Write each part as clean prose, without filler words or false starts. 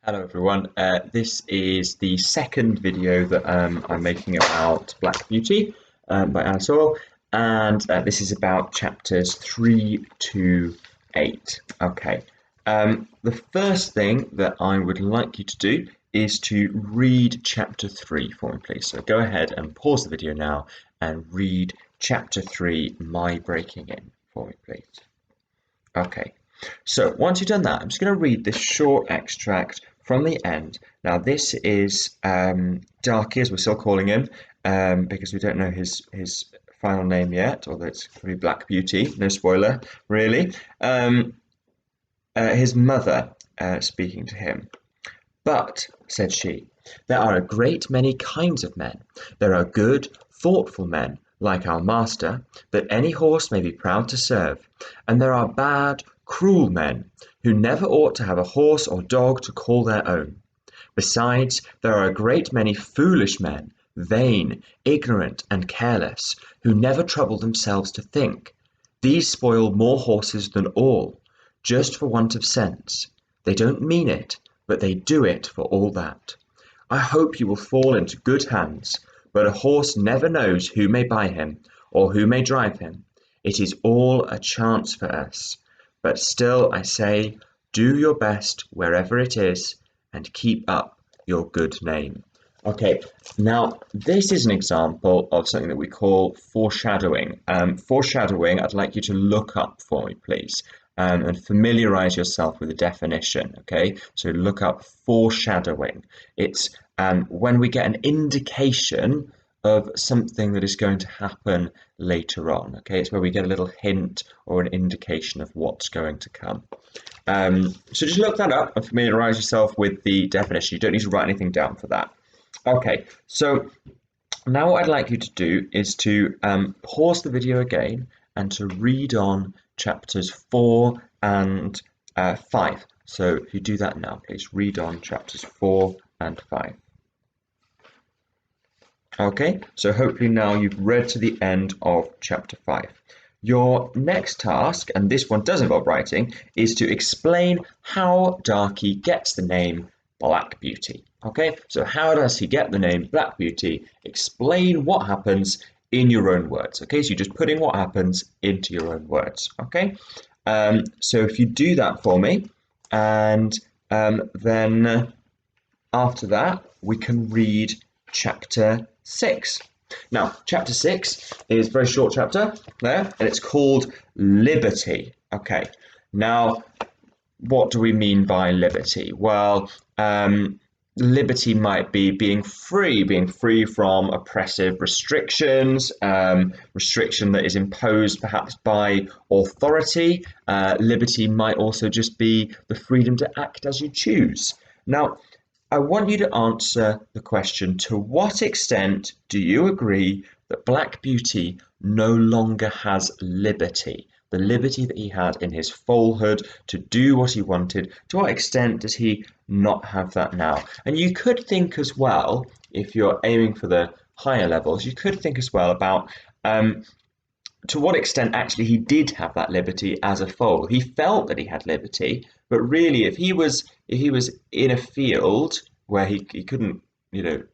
Hello everyone, this is the second video that I'm making about Black Beauty by Anna Sewell, and this is about chapters 3 to 8. Okay, the first thing that I would like you to do is to read chapter 3 for me, please. So go ahead and pause the video now and read chapter 3, My Breaking In, for me, please. Okay, so once you've done that, I'm just going to read this short extract from the end. Now, this is Darkie, as we're still calling him, because we don't know his final name yet, although it's probably Black Beauty. No spoiler, really. His mother speaking to him. But, said she, there are a great many kinds of men. There are good, thoughtful men, like our master, that any horse may be proud to serve, and there are bad, cruel men, who never ought to have a horse or dog to call their own. Besides, there are a great many foolish men, vain, ignorant, and careless, who never trouble themselves to think. These spoil more horses than all, just for want of sense. They don't mean it, but they do it for all that. I hope you will fall into good hands, but a horse never knows who may buy him, or who may drive him. It is all a chance for us. But still, I say, do your best wherever it is, and keep up your good name. Okay, now this is an example of something that we call foreshadowing. Foreshadowing, I'd like you to look up for me, please, and familiarize yourself with the definition. Okay, so look up foreshadowing. It's when we get an indication of something that is going to happen later on. Okay, it's where we get a little hint or an indication of what's going to come. So just look that up and familiarize yourself with the definition. You don't need to write anything down for that. Okay, so now what I'd like you to do is to pause the video again and to read on chapters 4 and 5. So if you do that now, please read on chapters 4 and 5. Okay, so hopefully now you've read to the end of chapter 5. Your next task, and this one does involve writing, is to explain how Darkie gets the name Black Beauty. Okay, so how does he get the name Black Beauty? Explain what happens in your own words. Okay, so you're just putting what happens into your own words. Okay, so if you do that for me, and then after that, we can read chapter 6. Now, chapter 6 is a very short chapter there, and it's called Liberty. Okay, now, what do we mean by liberty? Well, liberty might be being free from oppressive restrictions, restriction that is imposed perhaps by authority. Liberty might also just be the freedom to act as you choose. Now, I want you to answer the question, to what extent do you agree that Black Beauty no longer has liberty? The liberty that he had in his foalhood to do what he wanted, to what extent does he not have that now? And you could think as well, if you're aiming for the higher levels, you could think as well about to what extent actually he did have that liberty as a foal. He felt that he had liberty, but really if he was in a field where he couldn't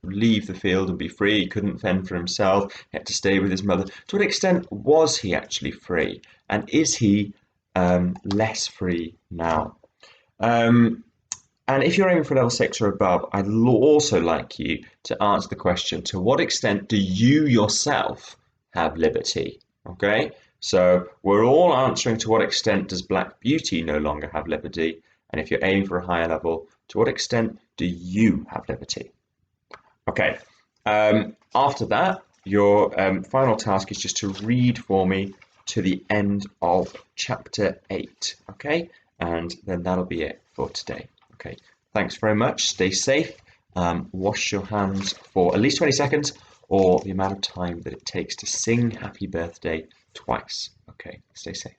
leave the field and be free, he couldn't fend for himself, he had to stay with his mother, to what extent was he actually free? And is he less free now? And if you're aiming for level 6 or above, I'd also like you to answer the question, to what extent do you yourself have liberty? Okay, so we're all answering to what extent does Black Beauty no longer have liberty, and if you're aiming for a higher level, to what extent do you have liberty? Okay, after that, your final task is just to read for me to the end of chapter 8, okay, and then that'll be it for today. Okay, thanks very much, stay safe, wash your hands for at least 20 seconds, or the amount of time that it takes to sing happy birthday twice. Okay, stay safe.